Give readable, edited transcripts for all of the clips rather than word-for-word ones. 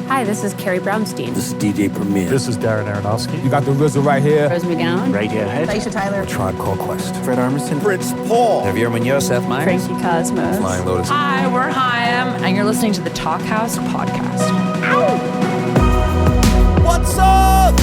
Hi, this is Carrie Brownstein. This is DJ Premier. This is Darren Aronofsky. You got the RZA right here. Rose McGowan. Radiohead. Aisha Tyler. Tribe Called Quest. Fred Armisen. Prince Paul. Javier Munoz. Seth Meyers. Frankie Cosmos. Flying Lotus. Hi, we're Hynes, and you're listening to the Talkhouse Podcast. What's up?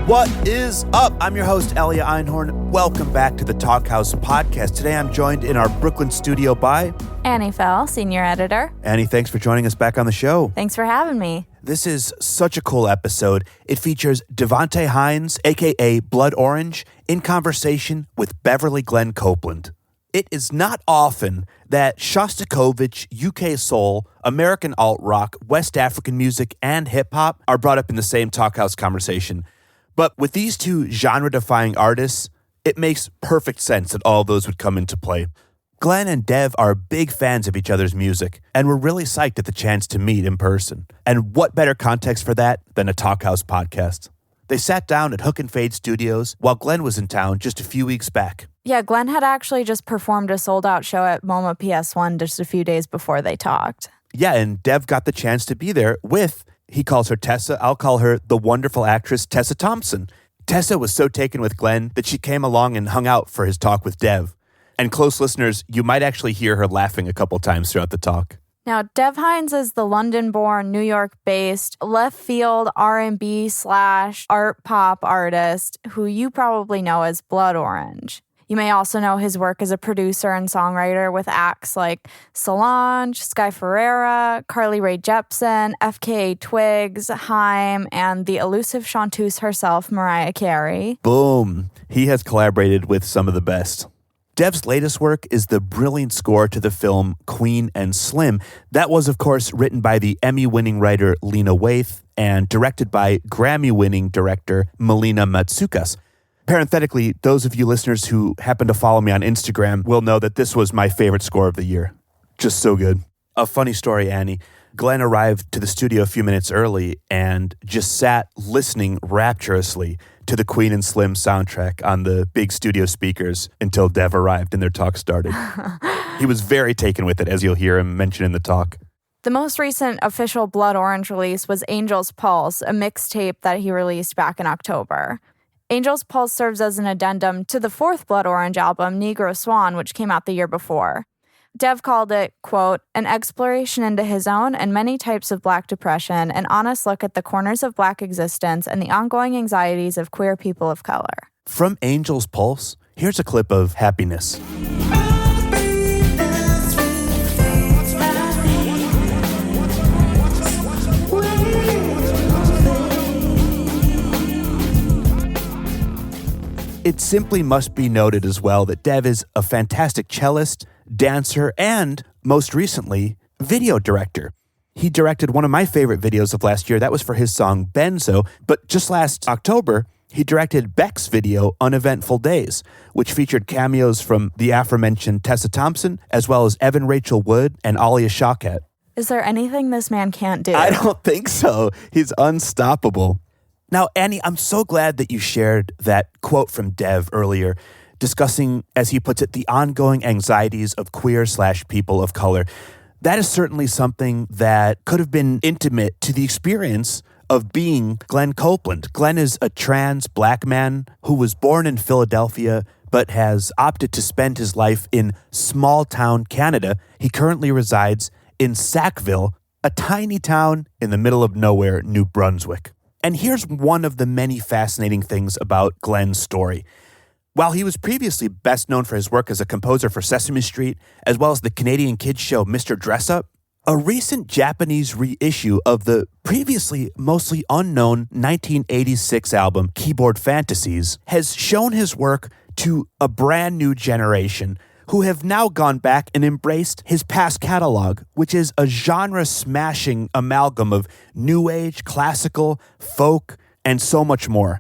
What is up? I'm your host, Elia Einhorn. Welcome back to the Talkhouse Podcast. Today I'm joined in our Brooklyn studio by Annie Fell, senior editor. Annie, thanks for joining us back on the show. Thanks for having me. This is such a cool episode. It features Devonte Hynes, a.k.a. Blood Orange, in conversation with Beverly Glenn-Copeland. It is not often that Shostakovich, UK soul, American alt-rock, West African music, and hip-hop are brought up in the same Talkhouse conversation. But with these two genre-defying artists, it makes perfect sense that all those would come into play. Glenn and Dev are big fans of each other's music, and we're really psyched at the chance to meet in person. And what better context for that than a Talkhouse podcast? They sat down at Hook and Fade Studios while Glenn was in town just a few weeks back. Yeah, Glenn had actually just performed a sold-out show at MoMA PS1 just a few days before they talked. Yeah, and Dev got the chance to be there with, he calls her Tessa, I'll call her the wonderful actress Tessa Thompson. Tessa was so taken with Glenn that she came along and hung out for his talk with Dev. And close listeners, you might actually hear her laughing a couple times throughout the talk. Now, Dev Hynes is the London-born, New York-based, left-field R&B/art pop artist who you probably know as Blood Orange. You may also know his work as a producer and songwriter with acts like Solange, Sky Ferreira, Carly Rae Jepsen, FKA Twigs, Hynes, and the elusive chanteuse herself, Mariah Carey. Boom. He has collaborated with some of the best. Dev's latest work is the brilliant score to the film Queen and Slim. That was, of course, written by the Emmy-winning writer Lena Waithe and directed by Grammy-winning director Melina Matsoukas. Parenthetically, those of you listeners who happen to follow me on Instagram will know that this was my favorite score of the year. Just so good. A funny story, Annie. Glenn arrived to the studio a few minutes early and just sat listening rapturously to the Queen and Slim soundtrack on the big studio speakers until Dev arrived and their talk started. He was very taken with it, as you'll hear him mention in the talk. The most recent official Blood Orange release was Angel's Pulse, a mixtape that he released back in October. Angel's Pulse serves as an addendum to the fourth Blood Orange album, Negro Swan, which came out the year before. Dev called it, quote, an exploration into his own and many types of Black depression, an honest look at the corners of Black existence and the ongoing anxieties of queer people of color. From Angel's Pulse, here's a clip of Happiness. It simply must be noted as well that Dev is a fantastic cellist, dancer, and, most recently, video director. He directed one of my favorite videos of last year. That was for his song Benzo. But just last October, he directed Beck's video Uneventful Days, which featured cameos from the aforementioned Tessa Thompson, as well as Evan Rachel Wood and Alia Shawkat. Is there anything this man can't do? I don't think so. He's unstoppable. Now, Annie, I'm so glad that you shared that quote from Dev earlier, discussing, as he puts it, the ongoing anxieties of queer/people of color. That is certainly something that could have been intimate to the experience of being Glenn Copeland. Glenn is a trans Black man who was born in Philadelphia but has opted to spend his life in small-town Canada. He currently resides in Sackville, a tiny town in the middle of nowhere, New Brunswick. And here's one of the many fascinating things about Glenn's story. While he was previously best known for his work as a composer for Sesame Street, as well as the Canadian kids show Mr. Dress-Up, a recent Japanese reissue of the previously mostly unknown 1986 album Keyboard Fantasies has shown his work to a brand new generation who have now gone back and embraced his past catalog, which is a genre-smashing amalgam of new age, classical, folk, and so much more.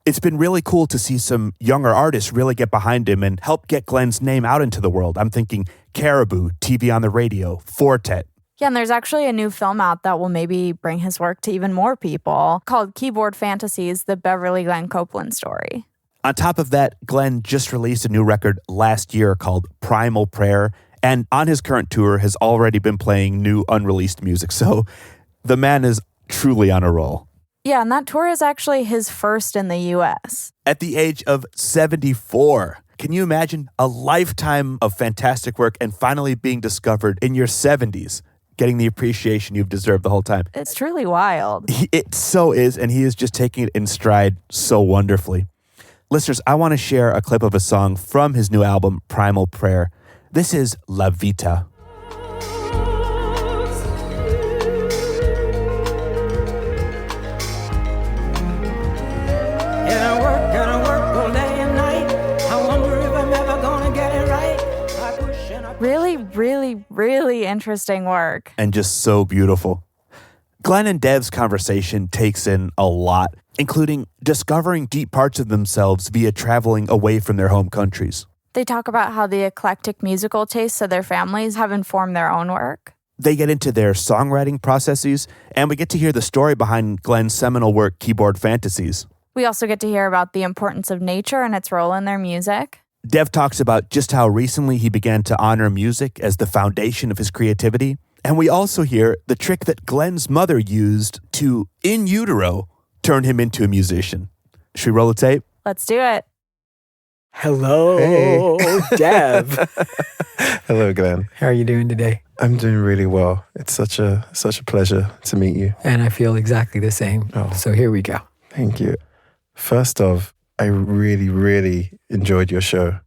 It's been really cool to see some younger artists really get behind him and help get Glenn's name out into the world. I'm thinking Caribou, TV on the Radio, Fortet. Yeah, and there's actually a new film out that will maybe bring his work to even more people called Keyboard Fantasies, the Beverly Glenn-Copeland story. On top of that, Glenn just released a new record last year called Primal Prayer, And on his current tour has already been playing new unreleased music. So the man is truly on a roll. Yeah, and that tour is actually his first in the U.S. At the age of 74. Can you imagine a lifetime of fantastic work and finally being discovered in your 70s, getting the appreciation you've deserved the whole time? It's truly wild. It so is, and he is just taking it in stride so wonderfully. Listeners, I want to share a clip of a song from his new album, Primal Prayer. This is La Vita. Really, really, really interesting work. And just so beautiful. Glenn and Dev's conversation takes in a lot, including discovering deep parts of themselves via traveling away from their home countries. They talk about how the eclectic musical tastes of their families have informed their own work. They get into their songwriting processes, and we get to hear the story behind Glenn's seminal work, Keyboard Fantasies. We also get to hear about the importance of nature and its role in their music. Dev talks about just how recently he began to honor music as the foundation of his creativity. And we also hear the trick that Glenn's mother used to, in utero, turn him into a musician. Should we roll the tape? Let's do it. Hello, Hey. Dev. Hello, Glenn. How are you doing today? I'm doing really well. It's such a pleasure to meet you. And I feel exactly the same. Oh. So here we go. Thank you. First off, I really, really enjoyed your show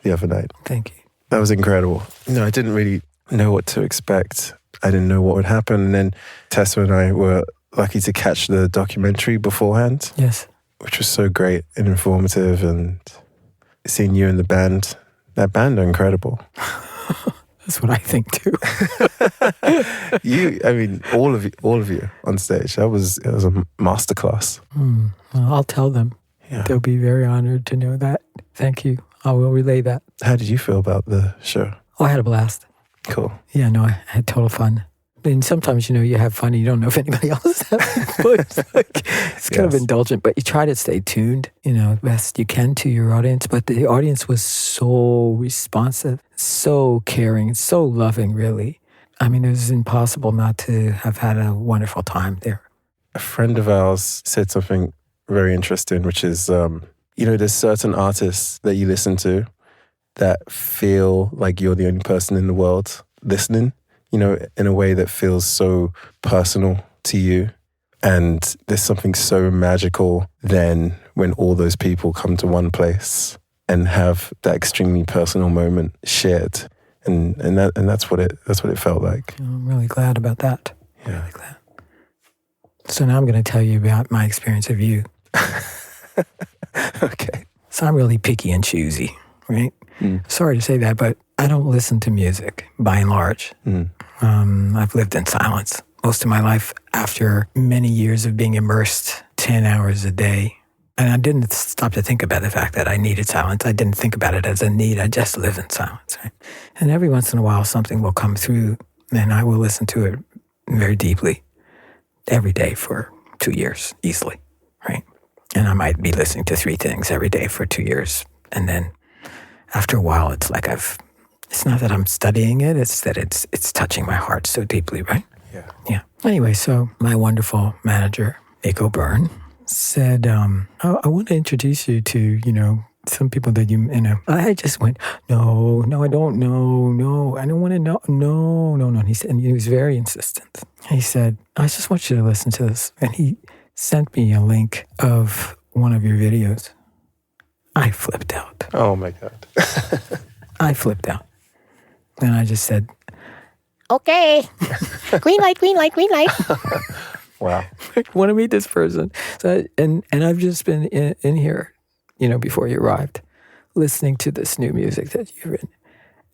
the other night. Thank you. That was incredible. I didn't really know what to expect. I didn't know what would happen. And then Tessa and I were lucky to catch the documentary beforehand, Yes. which was so great and informative. And seeing you and the band, that band are incredible. That's what I think too. All of you on stage. It was a masterclass. Well, I'll tell them. Yeah. They'll be very honored to know that. Thank you. I will relay that. How did you feel about the show? Oh, I had a blast. Cool. Yeah, no, I had total fun. And sometimes, you have fun and you don't know if anybody else is having fun. It's kind of Yes. indulgent, but you try to stay tuned, best you can to your audience. But the audience was so responsive, so caring, so loving, really. I mean, it was impossible not to have had a wonderful time there. A friend of ours said something very interesting, which is, there's certain artists that you listen to that feel like you're the only person in the world listening, in a way that feels so personal to you. And there's something so magical then when all those people come to one place and have that extremely personal moment shared. And that's what it felt like. I'm really glad about that. Yeah. Really glad. So now I'm going to tell you about my experience of you. Okay. So I'm really picky and choosy, right? Sorry to say that, but I don't listen to music by and large. I've lived in silence most of my life after many years of being immersed 10 hours a day. And I didn't stop to think about the fact that I needed silence. I didn't think about it as a need. I just live in silence. Right? And every once in a while, something will come through and I will listen to it very deeply every day for 2 years, easily, right? And I might be listening to 3 things every day for 2 years. And then after a while, it's like it's not that I'm studying it, it's that it's touching my heart so deeply, right? Yeah. Anyway, so my wonderful manager, Nico Byrne, said, I want to introduce you to, some people that I just went, no, I don't know, no, I don't want to know, no. And he was very insistent. He said, I just want you to listen to this. And he sent me a link of one of your videos. I flipped out. Oh my God. I flipped out. And I just said, Okay. Green light, green light, green light. Wow. I want to meet this person. So, and I've just been in here, before you arrived, listening to this new music that you've written.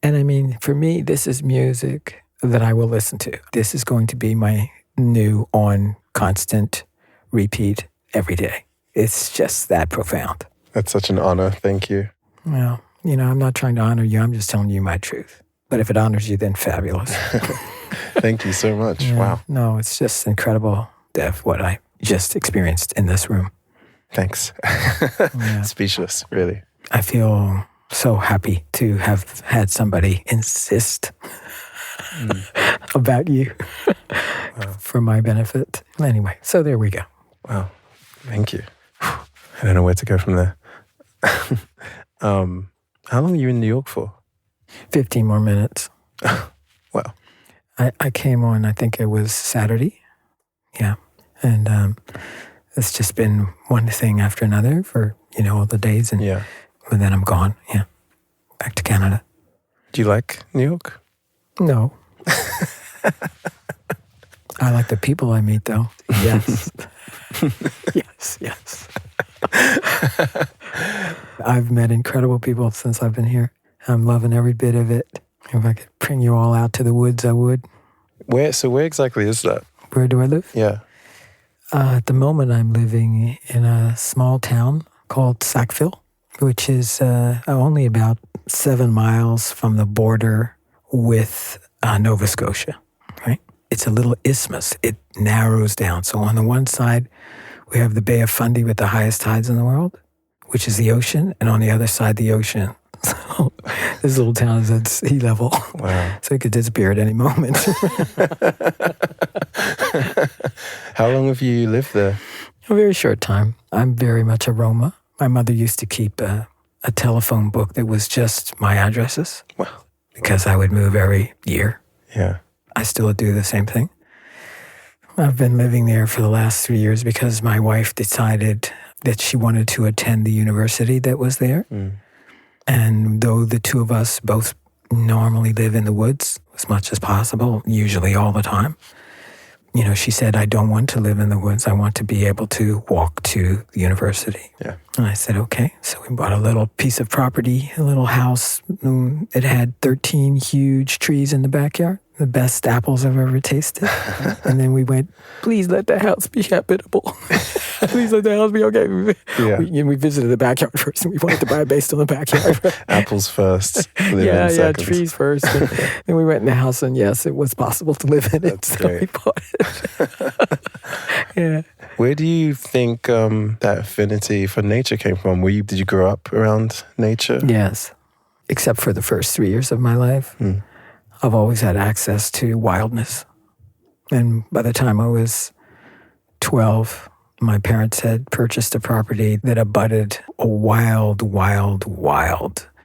And I mean, for me, this is music that I will listen to. This is going to be my new on constant repeat every day. It's just that profound. That's such an honor. Thank you. Well, I'm not trying to honor you. I'm just telling you my truth. But if it honors you, then fabulous. Thank you so much. Yeah. Wow. No, it's just incredible, Dev, what I just experienced in this room. Thanks. Yeah. Speechless, really. I feel so happy to have had somebody insist about you for my benefit. Anyway, so there we go. Wow. Thank you. I don't know where to go from there. How long are you in New York for? 15 more minutes. Wow. I came on, I think it was Saturday. Yeah. And it's just been one thing after another for, all the days. And then I'm gone. Yeah. Back to Canada. Do you like New York? No. I like the people I meet, though. Yes. Yes. I've met incredible people since I've been here. I'm loving every bit of it. If I could bring you all out to the woods, I would. Where exactly is that? Where do I live? Yeah. At the moment, I'm living in a small town called Sackville, which is only about 7 miles from the border with Nova Scotia, right? It's a little isthmus. It narrows down. So on the one side, we have the Bay of Fundy with the highest tides in the world, which is the ocean, and on the other side, the ocean. So this little town is at sea level. Wow. So it could disappear at any moment. How long have you lived there? A very short time. I'm very much a Roma. My mother used to keep a telephone book that was just my addresses. Wow. Because I would move every year. Yeah. I still do the same thing. I've been living there for the last 3 years because my wife decided that she wanted to attend the university that was there. Mm. And though the two of us both normally live in the woods as much as possible, usually all the time, she said, I don't want to live in the woods. I want to be able to walk to the university. Yeah. And I said, okay. So we bought a little piece of property, a little house. It had 13 huge trees in the backyard, the best apples I've ever tasted. And then we went, please let the house be habitable. Please let the house be okay. Yeah. We visited the backyard first, and we wanted to buy based on the backyard. Apples first. Yeah, trees first. And then we went in the house, and yes, it was possible to live in it. That's so great. we bought it. Yeah. Where do you think that affinity for nature came from? Did you grow up around nature? Yes. Except for the first 3 years of my life. I've always had access to wildness. And by the time I was 12, my parents had purchased a property that abutted a wild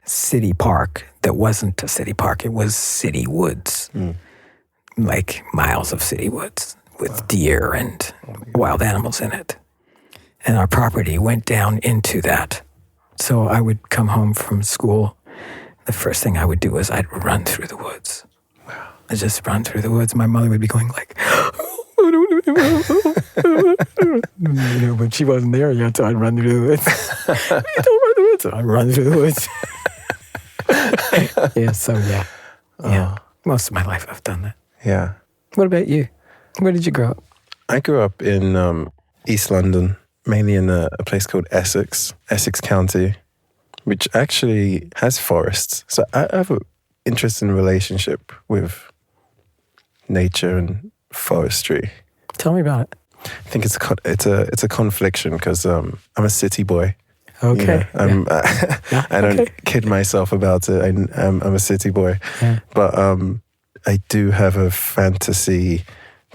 city park that wasn't a city park. It was city woods, like miles of city woods with deer and wild animals in it. And our property went down into that. So I would come home from school. The first thing I would do is I'd run through the woods. Wow. I'd just run through the woods. My mother would be going like, but she wasn't there yet, so I'd run through the woods. You don't run through the woods. So I'd run through the woods. Yeah. Most of my life I've done that. Yeah. What about you? Where did you grow up? I grew up in East London, mainly in a place called Essex County, which actually has forests. So I have an interesting relationship with nature and forestry. Tell me about it. I think it's a confliction because I'm a city boy. Okay. I don't kid myself about it. I'm a city boy. Yeah. But I do have a fantasy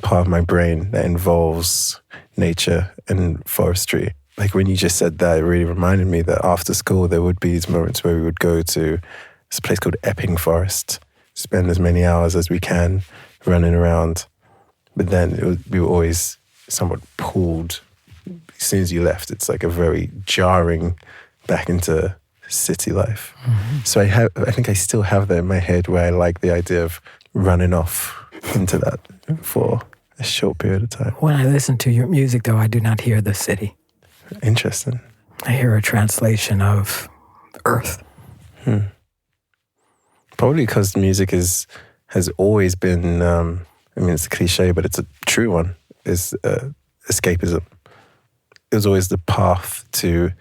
part of my brain that involves nature and forestry. Like when you just said that, it really reminded me that after school there would be these moments where we would go to this place called Epping Forest, spend as many hours as we can running around. But then we were always somewhat pulled. As soon as you left, it's like a very jarring back into city life. Mm-hmm. So I think I still have that in my head where I like the idea of running off into that for a short period of time. When I listen to your music, though, I do not hear the city. Interesting. I hear a translation of earth. Probably because music has always been, it's a cliche, but it's a true one, is escapism. It was always the path to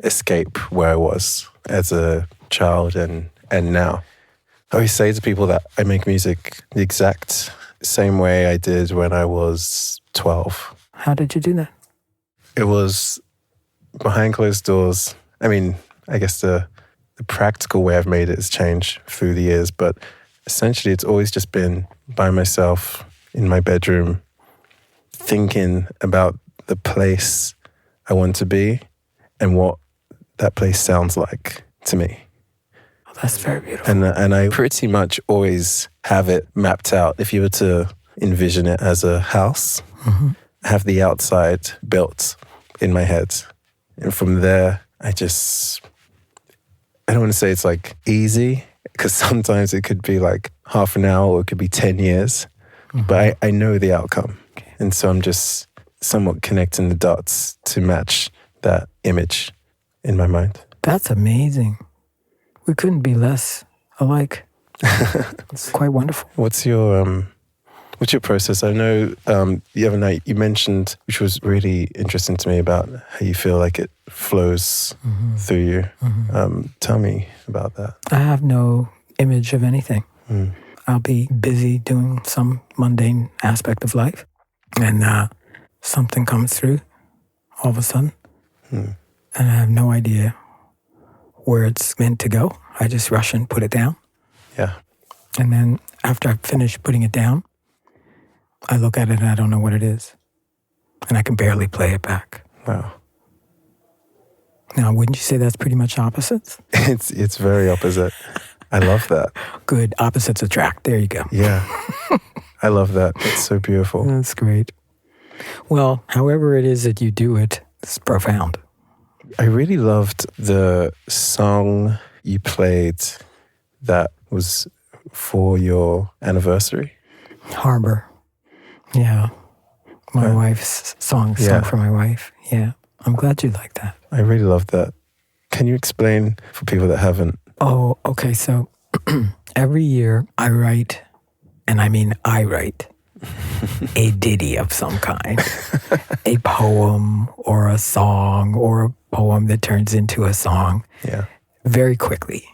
escape where I was as a child and now. I always say to people that I make music the exact same way I did when I was 12. How did you do that? It was behind closed doors. I mean, I guess the the practical way I've made it has changed through the years, but essentially it's always just been by myself in my bedroom, thinking about the place I want to be and what that place sounds like to me. Oh, that's very beautiful. And I pretty much always have it mapped out. If you were to envision it as a house, I have the outside built in my head. And from there, I don't want to say it's like easy, because sometimes it could be like half an hour or it could be 10 years. But I know the outcome. And so I'm just somewhat connecting the dots to match that image in my mind. That's amazing. We couldn't be less alike. It's quite wonderful. What's your process? I know the other night you mentioned, which was really interesting to me, about how you feel like it flows through you. Tell me about that. I have no image of anything. I'll be busy doing some mundane aspect of life, and something comes through all of a sudden, and I have no idea where it's meant to go. I just rush and put it down. Yeah. And then after I've finished putting it down, I look at it and I don't know what it is. And I can barely play it back. Wow. Now, wouldn't you say that's pretty much opposites? It's very opposite. I love that. Good. Opposites attract. There you go. Yeah. I love that. It's so beautiful. That's great. Well, however it is that you do it, it's profound. I really loved the song you played that was for your anniversary. Harbor. Yeah. My wife's song for my wife. Yeah. I'm glad you like that. I really loved that. Can you explain for people that haven't? Oh, okay. So every year I write, and I mean I write, a ditty of some kind. A poem or a song or a poem that turns into a song. Yeah. Very quickly.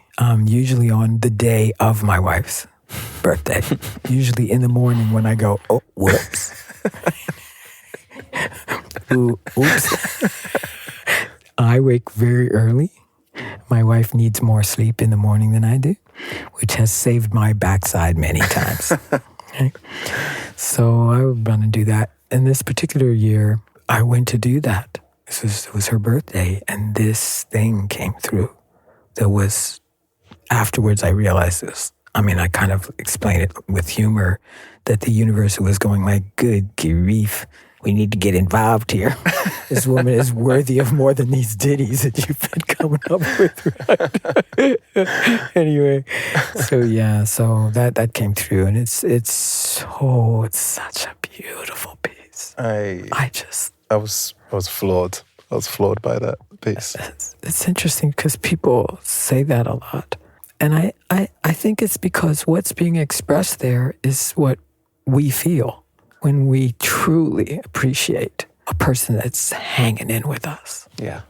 Usually on the day of my wife's birthday. Usually in the morning when I go, oh, whoops. Oops. I wake very early. My wife needs more sleep in the morning than I do, which has saved my backside many times. Okay? So I would run and do that. And this particular year, I went to do that. It was her birthday, and this thing came through. There was, afterwards I realized this. I mean, I kind of explained it with humor, that the universe was going like, good grief, we need to get involved here. This woman is worthy of more than these ditties that you've been coming up with. Anyway, so that came through, and it's such a beautiful piece. I was floored. I was floored by that piece. It's interesting because people say that a lot. And I think it's because what's being expressed there is what we feel when we truly appreciate a person that's hanging in with us. Yeah.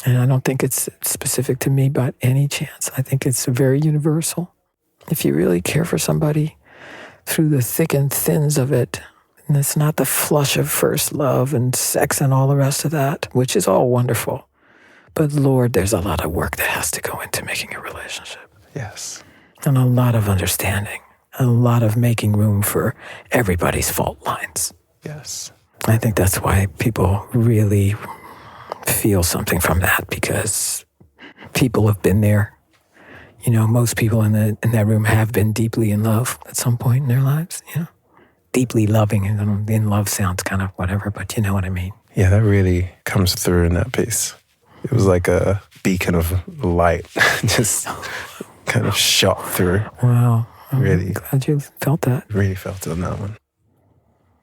And I don't think it's specific to me by any chance. I think it's very universal. If you really care for somebody through the thick and thins of it, and it's not the flush of first love and sex and all the rest of that, which is all wonderful. But Lord, there's a lot of work that has to go into making a relationship. Yes. And a lot of understanding. A lot of making room for everybody's fault lines. Yes. I think that's why people really feel something from that, because people have been there. You know, most people in that room have been deeply in love at some point in their lives, you know. Deeply loving, and in love sounds kind of whatever, but you know what I mean. Yeah, that really comes through in that piece. It was like a beacon of light, just kind of shot through. Wow. I'm really glad you felt that. Really felt it on that one.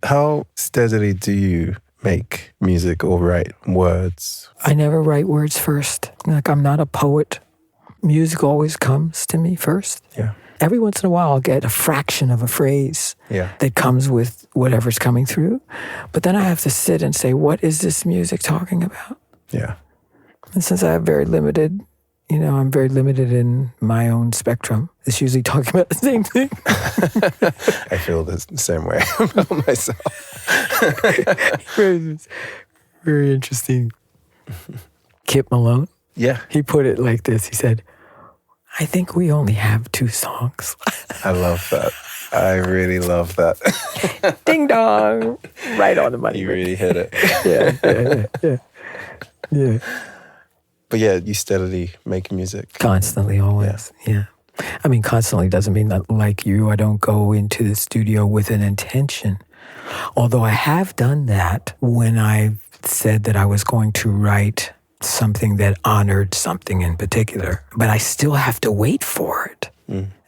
How steadily do you make music or write words? I never write words first. Like, I'm not a poet. Music always comes to me first. Yeah. Every once in a while, I'll get a fraction of a phrase that comes with whatever's coming through. But then I have to sit and say, what is this music talking about? Yeah. And since I have very limited, I'm very limited in my own spectrum, it's usually talking about the same thing. I feel the same way about myself. Very interesting. Kip Malone? Yeah. He put it like this. He said, I think we only have 2 songs. I love that. I really love that. Ding dong. Right on the money. You really hit it. Yeah. But yeah, you steadily make music. Constantly, always. Yeah. I mean, constantly doesn't mean that, like you, I don't go into the studio with an intention. Although I have done that when I said that I was going to write something that honored something in particular, but I still have to wait for it.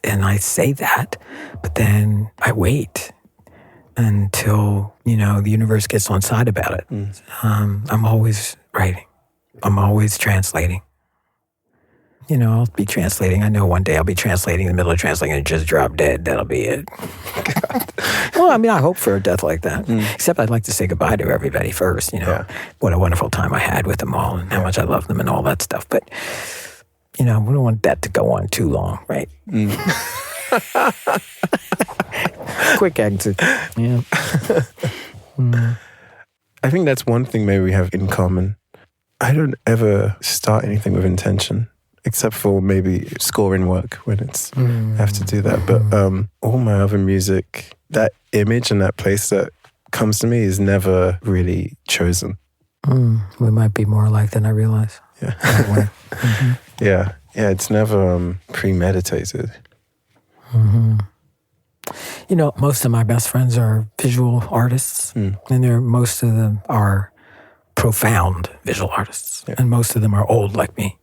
And I say that, but then I wait until, the universe gets on side about it. I'm always writing. I'm always translating. I'll be translating. I know one day I'll be translating in the middle of translating and just drop dead. That'll be it. Well, I mean, I hope for a death like that. Except I'd like to say goodbye to everybody first, What a wonderful time I had with them all and how much I love them and all that stuff. But, we don't want that to go on too long, right? Quick exit. Yeah. I think that's one thing maybe we have in common. I don't ever start anything with intention, except for maybe scoring work when it's I have to do that. But all my other music, that image and that place that comes to me is never really chosen. We might be more alike than I realize. Yeah. Yeah, it's never premeditated. Most of my best friends are visual artists, and most of them are profound visual artists, and most of them are old like me.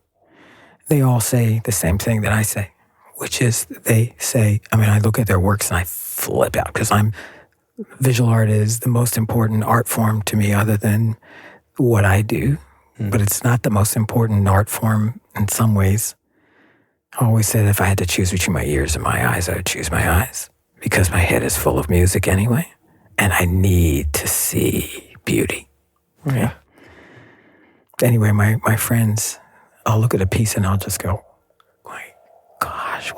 They all say the same thing that I say, which is I look at their works and I flip out because visual art is the most important art form to me other than what I do, but it's not the most important art form in some ways. I always said if I had to choose between my ears and my eyes, I would choose my eyes because my head is full of music anyway, and I need to see beauty. Yeah. Anyway, my friends, I'll look at a piece and I'll just go, my gosh,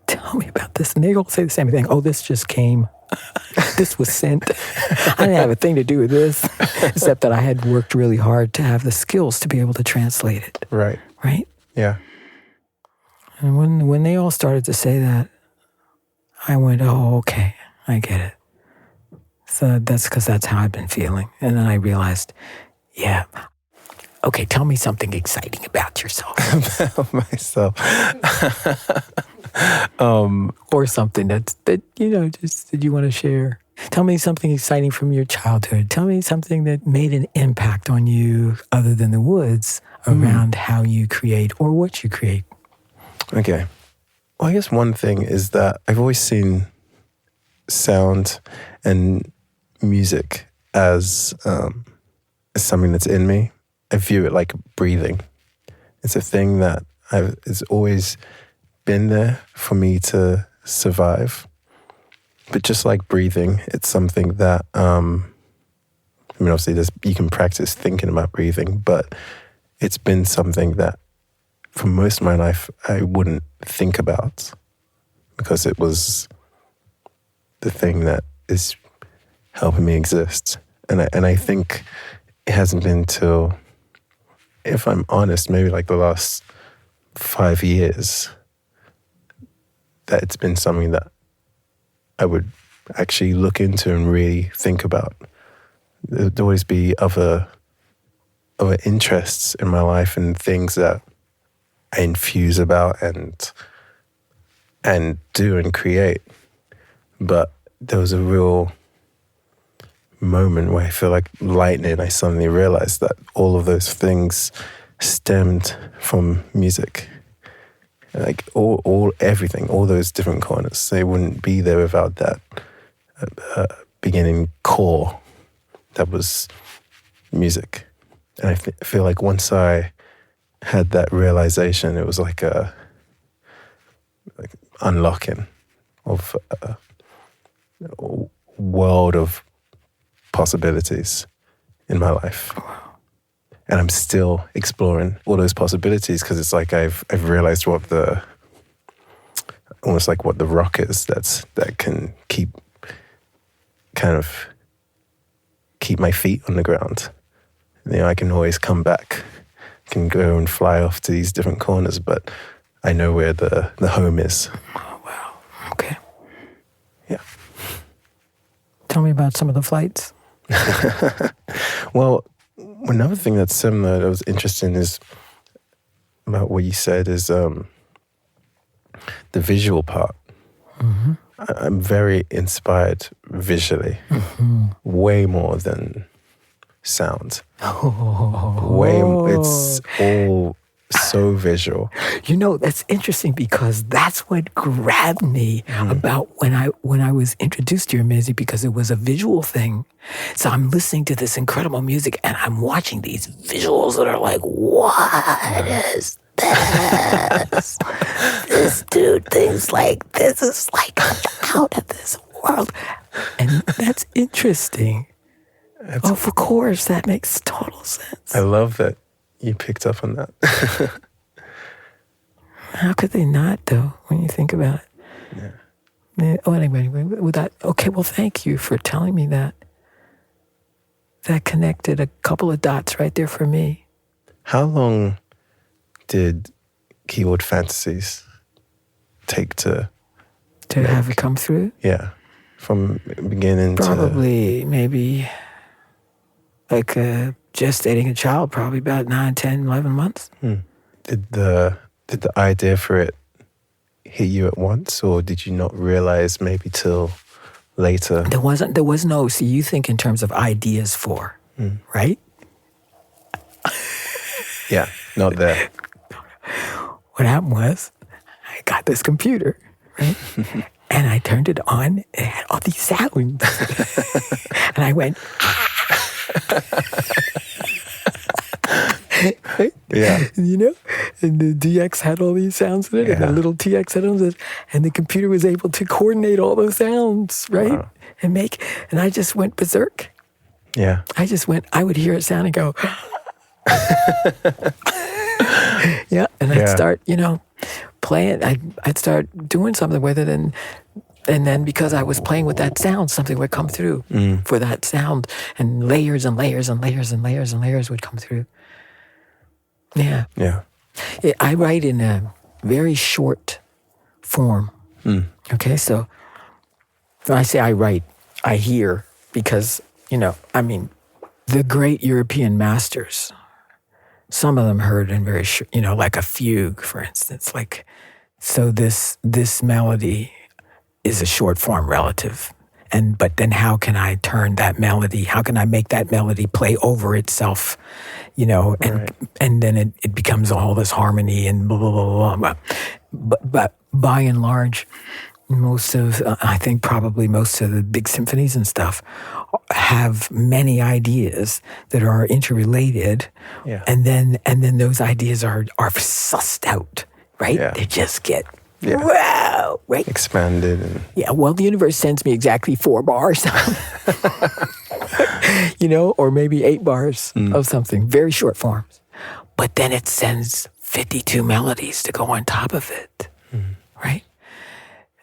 tell me about this. And they all say the same thing. Oh, this just came. This was sent. I didn't have a thing to do with this, except that I had worked really hard to have the skills to be able to translate it. Right. Right? Yeah. And when they all started to say that, I went, oh, okay, I get it. So that's because that's how I've been feeling. And then I realized, yeah, okay, tell me something exciting about yourself. About myself. Or something that you want to share. Tell me something exciting from your childhood. Tell me something that made an impact on you other than the woods around how you create or what you create. Okay. Well, I guess one thing is that I've always seen sound and music as something that's in me. I view it like breathing. It's a thing that it's always been there for me to survive. But just like breathing, it's something that, obviously you can practice thinking about breathing, but it's been something that for most of my life, I wouldn't think about because it was the thing that is helping me exist. And I think it hasn't been till, if I'm honest, maybe like the last 5 years that it's been something that I would actually look into and really think about. There'd always be other interests in my life and things that I infuse about and do and create. But there was a real moment where I feel like lightning. I suddenly realized that all of those things stemmed from music. Like everything, all those different corners, they wouldn't be there without that beginning core that was music. And I feel like once I had that realization, it was like a unlocking of a world of possibilities in my life. And I'm still exploring all those possibilities because it's like I've realized what the rock is that can keep my feet on the ground. I can always come back, can go and fly off to these different corners, but I know where the home is. Oh, wow. Okay. Yeah. Tell me about some of the flights. Well, another thing that's similar that was interesting is about what you said is the visual part. Mm-hmm. I'm very inspired visually, way more than sound. It's all so visual. You know, that's interesting because that's what grabbed me about when I was introduced to your music, because it was a visual thing. So I'm listening to this incredible music and I'm watching these visuals that are like, what is this? This dude thinks like this is like out of this world. And that's interesting. Of course, that makes total sense. I love that you picked up on that. How could they not, though, when you think about it? Yeah. Oh, anyway, with that, okay, well, thank you for telling me that. That connected a couple of dots right there for me. How long did Keyboard Fantasies take to have it come through? Yeah, from beginning probably maybe like gestating a child, probably about 9, 10, 11 months. Did the idea for it hit you at once, or did you not realize maybe till later? There was no, see, you think in terms of ideas for, right? Yeah, not there. What happened was, I got this computer, right? And I turned it on, and it had all these sounds. And I went, Yeah. You know? And the DX had all these sounds in it, and the little TX had all this, and the computer was able to coordinate all those sounds, right? Wow. And I just went berserk. Yeah. I would hear a sound and go, yeah, and I'd start, playing. I'd start doing something with it, and then because I was playing with that sound, something would come through for that sound, and layers and layers and layers and layers and layers would come through. Yeah. Yeah. I write in a very short form. Okay, so when I say I write, I hear, because, the great European masters, some of them heard in very short, like a fugue, for instance. Like, so this melody is a short form relative. But then how can I turn that melody? How can I make that melody play over itself? And then it becomes all this harmony and blah, blah, blah, blah. But by and large, I think probably most of the big symphonies and stuff have many ideas that are interrelated. Yeah. And then those ideas are sussed out, right? Yeah. They just get wow, right? Expanded. Well, the universe sends me exactly 4 bars, or maybe 8 bars of something, very short forms. But then it sends 52 melodies to go on top of it, right?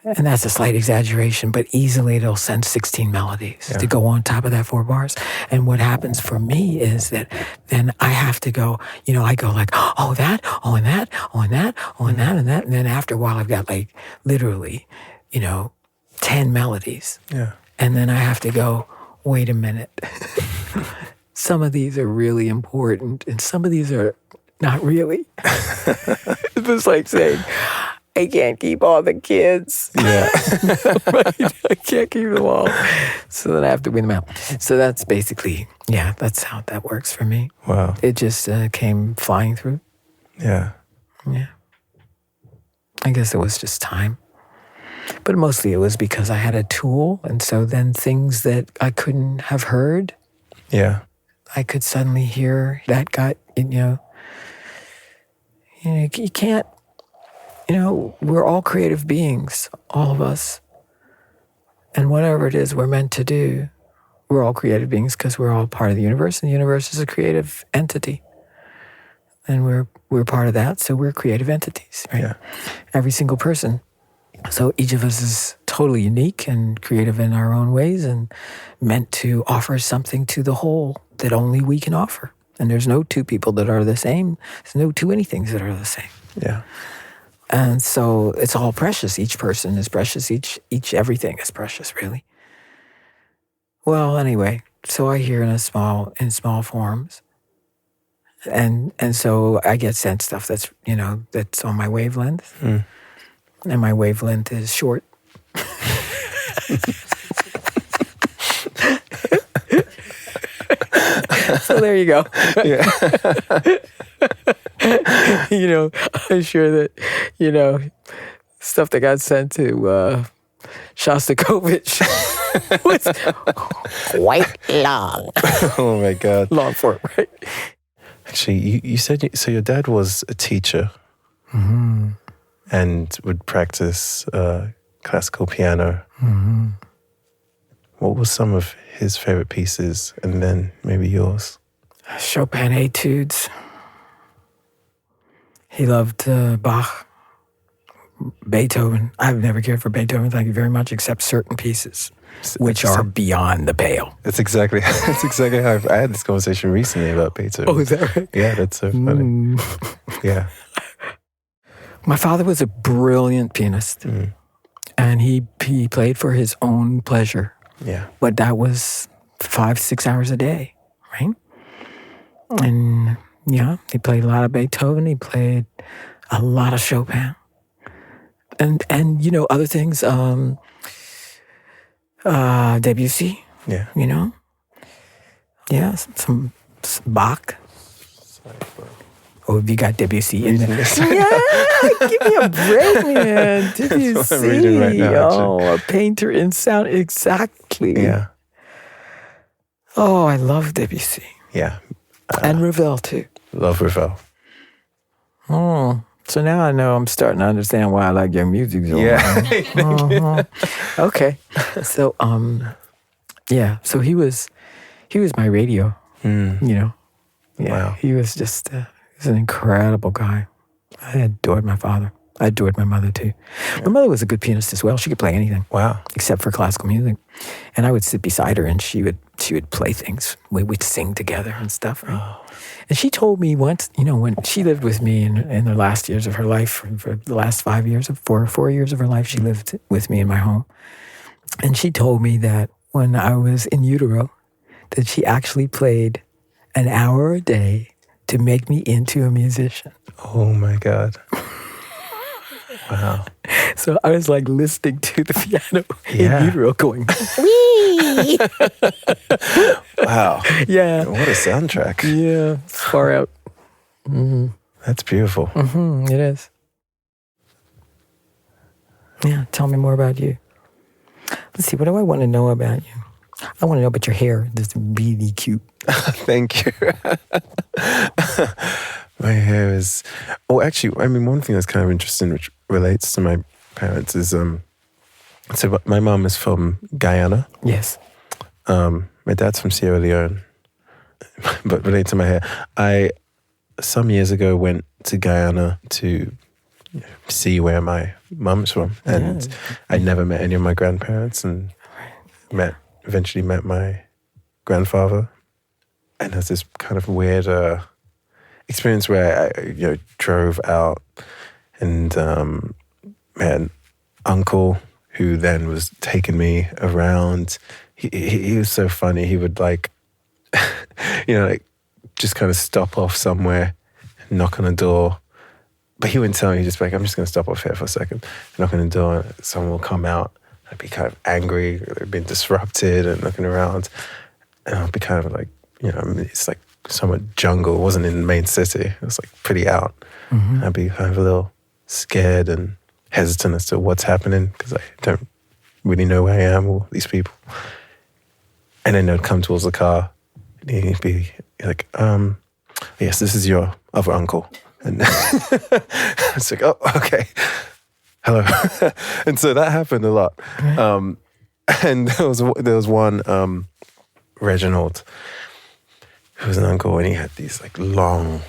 And that's a slight exaggeration, but easily it'll send 16 melodies to go on top of that 4 bars. And what happens for me is that then I have to go, I go like, oh, that, oh, and that, oh, and that, oh, and that, and that. And then after a while, I've got like literally, 10 melodies. Yeah. And then I have to go, wait a minute. Some of these are really important, and some of these are not really. It's just like saying, I can't keep all the kids. Yeah. Right? I can't keep them all. So then I have to win them out. So that's basically, that's how that works for me. Wow. It just came flying through. Yeah. Yeah. I guess it was just time. But mostly it was because I had a tool. And so then things that I couldn't have heard, I could suddenly hear. That got, you can't, we're all creative beings, all of us. And whatever it is we're meant to do, we're all creative beings because we're all part of the universe, and the universe is a creative entity. And we're part of that, so we're creative entities, right? Yeah. Every single person. So each of us is totally unique and creative in our own ways and meant to offer something to the whole that only we can offer. And there's no 2 people that are the same. There's no 2 anythings that are the same. Yeah. And so it's all precious. Each person is precious. Each everything is precious, really. Well, anyway, so I hear in small forms. And so I get sent stuff that's on my wavelength. And my wavelength is short. So there you go. Yeah. I'm sure that, stuff that got sent to Shostakovich was Quite long. Oh my God. long form, right? Actually, you said so. Your dad was a teacher, and would practice classical piano. What were some of his favorite pieces, and then maybe yours? Chopin etudes. He loved Bach, Beethoven. I've never cared for Beethoven, thank you very much, except certain pieces, which are beyond the pale. That's exactly how I had this conversation recently about Beethoven. Oh, is that right? Yeah, that's so funny. Yeah. My father was a brilliant pianist, and he played for his own pleasure. Yeah. But that was 5-6 hours a day, right? And yeah, he played a lot of Beethoven. He played a lot of Chopin, and other things. Debussy. Yeah. Yeah, some Bach. Oh, have you got Debussy in there? Yeah, give me a break, man. Debussy. That's what I'm reading right now, actually. A painter in sound, exactly. Yeah. Oh, I love Debussy. Yeah. And Ravel, too. Love Ravel. Oh, so now I know I'm starting to understand why I like your music. Yeah. Okay. So, so he was my radio, Yeah, Wow. he was just, he's an incredible guy. I adored my father. I adored my mother, too. My mother was a good pianist as well. She could play anything. Wow. Except for classical music. And I would sit beside her and she would play things. We'd sing together and stuff. Right? Oh. And she told me once, when she lived with me in the last years of her life, for the last 4 years of her life, she lived with me in my home. And she told me that when I was in utero, that she actually played an hour a day to make me into a musician. Oh my God. Wow. So I was like listening to the piano in utero going, Wee! Wow. Yeah. What a soundtrack. Yeah. Far out. That's beautiful. It is. Yeah. Tell me more about you. Let's see. What do I want to know about you? I want to know about your hair. It's really cute. Thank you. My hair is... Oh, actually, one thing that's kind of interesting, which relates to my parents, is... So my mom is from Guyana. Yes. My dad's from Sierra Leone. But related to my hair, I, some years ago, went to Guyana to see where my mom's from. And I never met any of my grandparents, and eventually met my grandfather. And there's this kind of weird experience where I drove out and met an uncle who then was taking me around. He was so funny. He would just kind of stop off somewhere, knock on a door. But he wouldn't tell me. He'd just be like, I'm just going to stop off here for a second. Knock on the door, and someone will come out. I'd be kind of angry, being disrupted and looking around. And I'd be kind of like, it's like somewhat jungle. It wasn't in the main city. It was like pretty out. Mm-hmm. I'd be kind of a little scared and hesitant as to what's happening because I don't really know where I am or these people. And then they'd come towards the car and he'd be like, yes, this is your other uncle. And it's like, oh, okay. Hello. And so that happened a lot. And there was one, Reginald, who was an uncle, and he had these like long,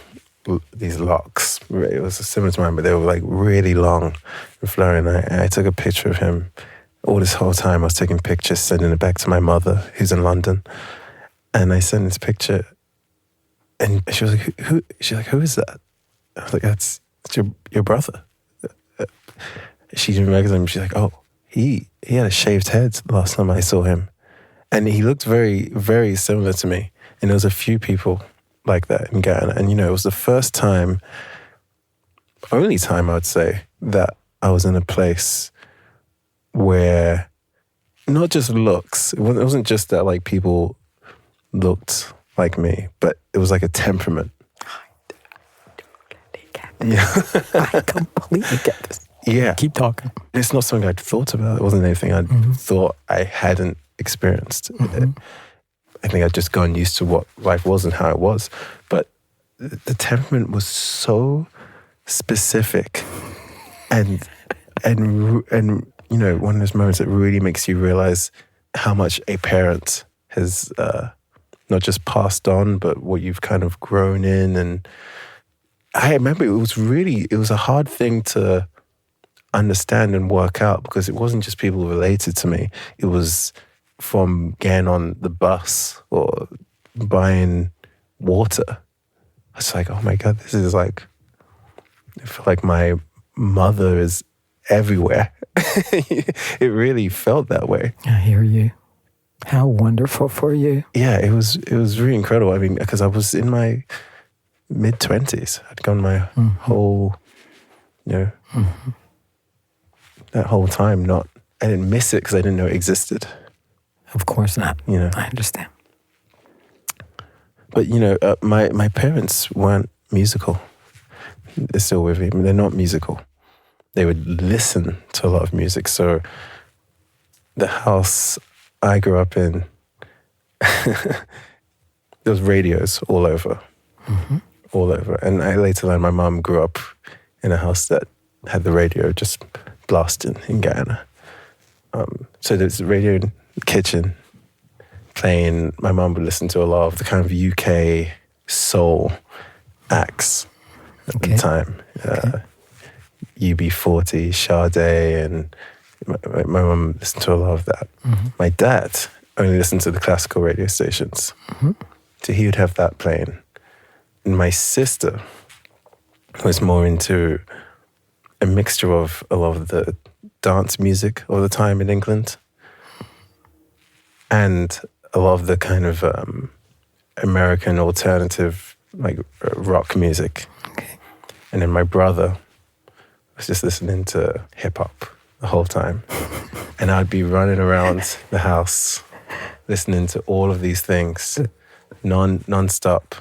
these locks. It was similar to mine, but they were like really long and flowing. And I took a picture of him. All this whole time I was taking pictures, sending it back to my mother, who's in London. And I sent this picture, and she was like, who? She's like, who is that? I was like, that's your brother. she didn't recognize him. She's like, oh, he had a shaved head last time I saw him. And he looked very, very similar to me. And there was a few people like that in Guyana. And, it was the first time, only time I would say, that I was in a place where not just looks, it wasn't just that like people looked like me, but it was like a temperament. Yeah. I completely get this. Yeah. Keep talking. It's not something I'd thought about. It wasn't anything I thought I hadn't experienced. I think I'd just gotten used to what life was and how it was. But the temperament was so specific and one of those moments that really makes you realize how much a parent has not just passed on, but what you've kind of grown in. And I remember it was a hard thing to understand and work out because it wasn't just people related to me. It was from getting on the bus or buying water. I was like, oh my God, this is like, I feel like my mother is everywhere. It really felt that way. I hear you. How wonderful for you. Yeah, it was really incredible. I mean, because I was in my mid-20s. I'd gone my whole, that whole time I didn't miss it because I didn't know it existed. Of course not. I understand. But, my parents weren't musical. They're still with me. I mean, they're not musical. They would listen to a lot of music. So the house I grew up in, there was radios all over. All over. And I later learned my mom grew up in a house that had the radio just blasting in Guyana. So there's a radio in the kitchen playing. My mom would listen to a lot of the kind of UK soul acts at the time. UB40, Sade, and my mom listened to a lot of that. My dad only listened to the classical radio stations. So he would have that playing. And my sister was more into a mixture of a lot of the dance music all the time in England and a lot of the kind of American alternative, like rock music. And then my brother was just listening to hip hop the whole time. And I'd be running around the house listening to all of these things non-stop.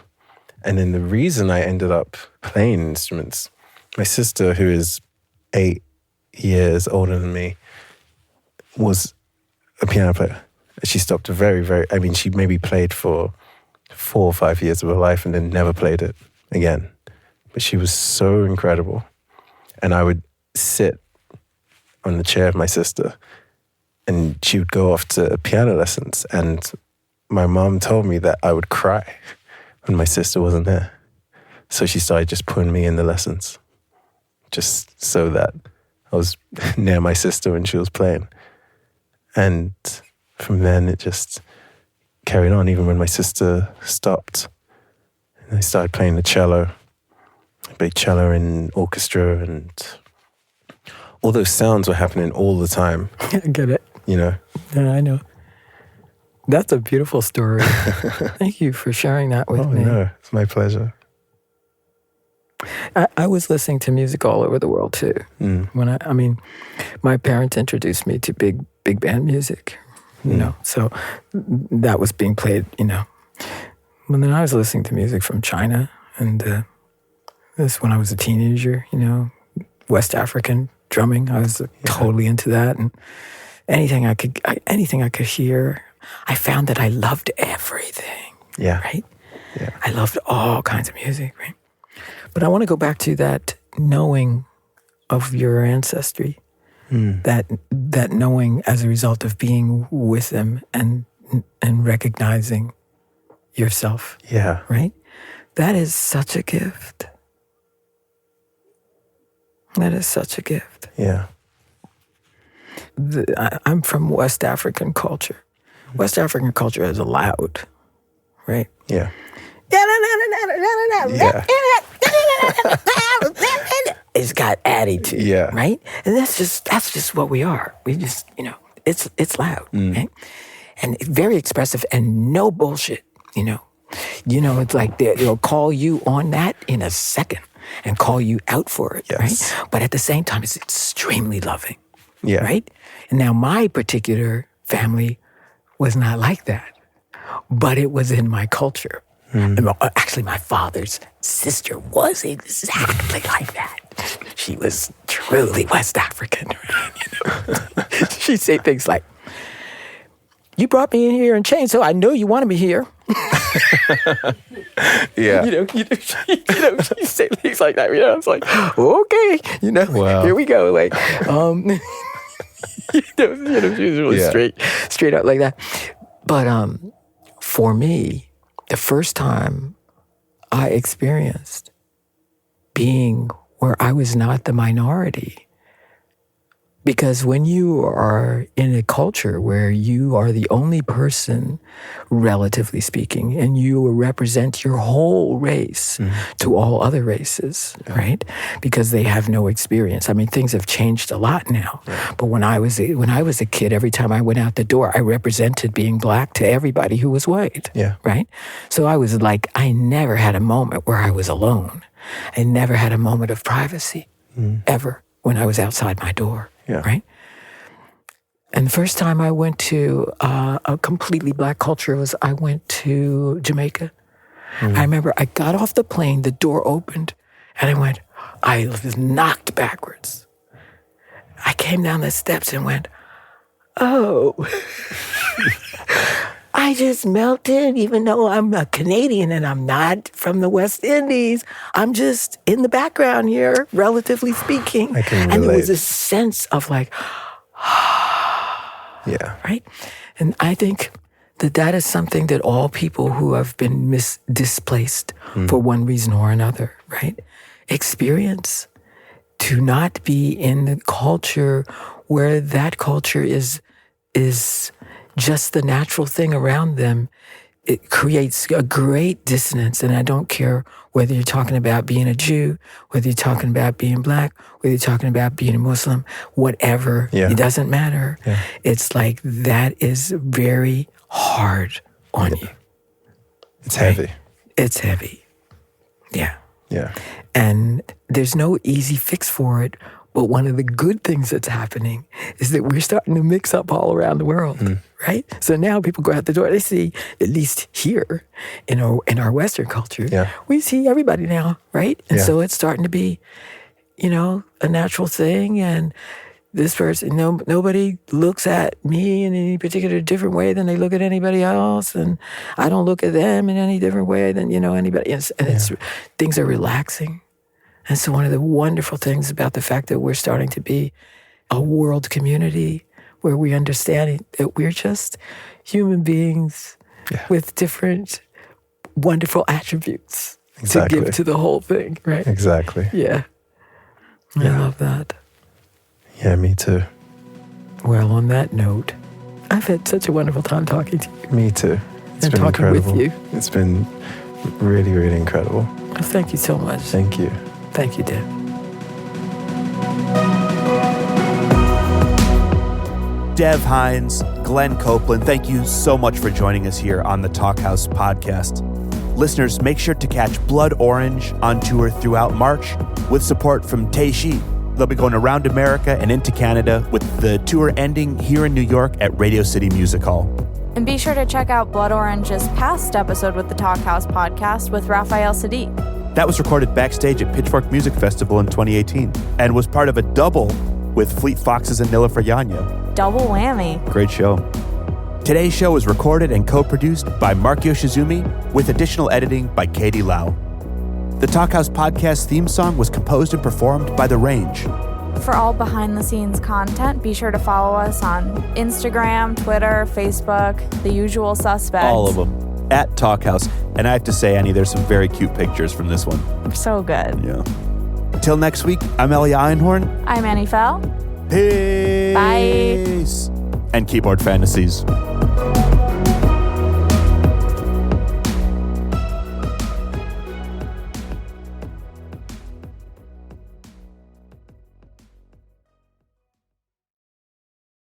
And then the reason I ended up playing instruments, my sister, who is 8 years older than me, was a piano player. She stopped she maybe played for 4 or 5 years of her life and then never played it again. But she was so incredible. And I would sit on the chair of my sister and she would go off to piano lessons. And my mom told me that I would cry when my sister wasn't there. So she started just putting me in the lessons just so that I was near my sister when she was playing. And from then it just carried on even when my sister stopped. And I started playing the cello. I played cello in orchestra and all those sounds were happening all the time. I get it. Yeah, I know. That's a beautiful story. Thank you for sharing that with me. No, it's my pleasure. I was listening to music all over the world too. When my parents introduced me to big band music, so that was being played, When then I was listening to music from China, and this when I was a teenager, West African drumming. I was totally into that, and anything I could hear. I found that I loved everything. Yeah. Right? Yeah. I loved all kinds of music, right? But I want to go back to that knowing of your ancestry, that knowing as a result of being with them and recognizing yourself. Yeah. Right? That is such a gift. That is such a gift. Yeah. I'm from West African culture. West African culture is loud, right? Yeah. it's got attitude, Yeah. right? And that's just what we are. We just, it's loud, right? And it's very expressive and no bullshit, it's like they'll call you on that in a second and call you out for it, Yes. right? But at the same time, it's extremely loving, Yeah. right? And now my particular family was not like that, but it was in my culture. Actually, my father's sister was exactly like that. She was truly West African, right? She'd say things like, "You brought me in here in chains, so I know you wanted me here." Yeah. She'd say things like that. It's like, okay, Wow. here we go. Like, she was really straight up like that. But for me, the first time I experienced being where I was not the minority, because when you are in a culture where you are the only person, relatively speaking, and you represent your whole race to all other races, right? Because they have no experience. I mean, things have changed a lot now. Yeah. But when I was a kid, every time I went out the door, I represented being black to everybody who was white, right? So I was like, I never had a moment where I was alone. I never had a moment of privacy, ever, when I was outside my door. Yeah. Right? And the first time I went to a completely black culture was I went to Jamaica. I remember I got off the plane, the door opened, and I was knocked backwards. I came down the steps and went, oh, I just melted, even though I'm a Canadian and I'm not from the West Indies. I'm just in the background here, relatively speaking. I can relate. And there was a sense of like, yeah. Right? And I think that is something that all people who have been displaced for one reason or another, right, experience. To not be in the culture where that culture is just the natural thing around them, it creates a great dissonance. And I don't care whether you're talking about being a Jew, whether you're talking about being black, whether you're talking about being a Muslim, whatever, it doesn't matter. Yeah. It's like that is very hard on you. It's heavy. It's heavy. Yeah. Yeah. And there's no easy fix for it. But one of the good things that's happening is that we're starting to mix up all around the world, right? So now people go out the door, they see, at least here in our Western culture, we see everybody now, right? And so it's starting to be, a natural thing. And this person, nobody looks at me in any particular different way than they look at anybody else. And I don't look at them in any different way than, anybody else. And things are relaxing. And so one of the wonderful things about the fact that we're starting to be a world community where we understand that we're just human beings with different wonderful attributes to give to the whole thing, right? Exactly. Yeah. I love that. Yeah, me too. Well, on that note, I've had such a wonderful time talking to you. Me too. It's and been talking incredible. with you. It's been really, really incredible. Thank you so much. Thank you. Thank you, Deb. Dev Hynes, Glenn-Copeland, thank you so much for joining us here on the Talkhouse Podcast. Listeners, make sure to catch Blood Orange on tour throughout March with support from Teishi. They'll be going around America and into Canada with the tour ending here in New York at Radio City Music Hall. And be sure to check out Blood Orange's past episode with the Talkhouse Podcast with Raphael Sadiq. That was recorded backstage at Pitchfork Music Festival in 2018 and was part of a double with Fleet Foxes and Nilla Ferragno. Double whammy. Great show. Today's show was recorded and co-produced by Mark Yoshizumi with additional editing by Katie Lau. The Talkhouse Podcast theme song was composed and performed by The Range. For all behind-the-scenes content, be sure to follow us on Instagram, Twitter, Facebook, the usual suspects. All of them. At Talkhouse. And I have to say, Annie, there's some very cute pictures from this one. So good. Yeah. Until next week, I'm Ellie Einhorn. I'm Annie Fell. Peace. Bye. And Keyboard Fantasies.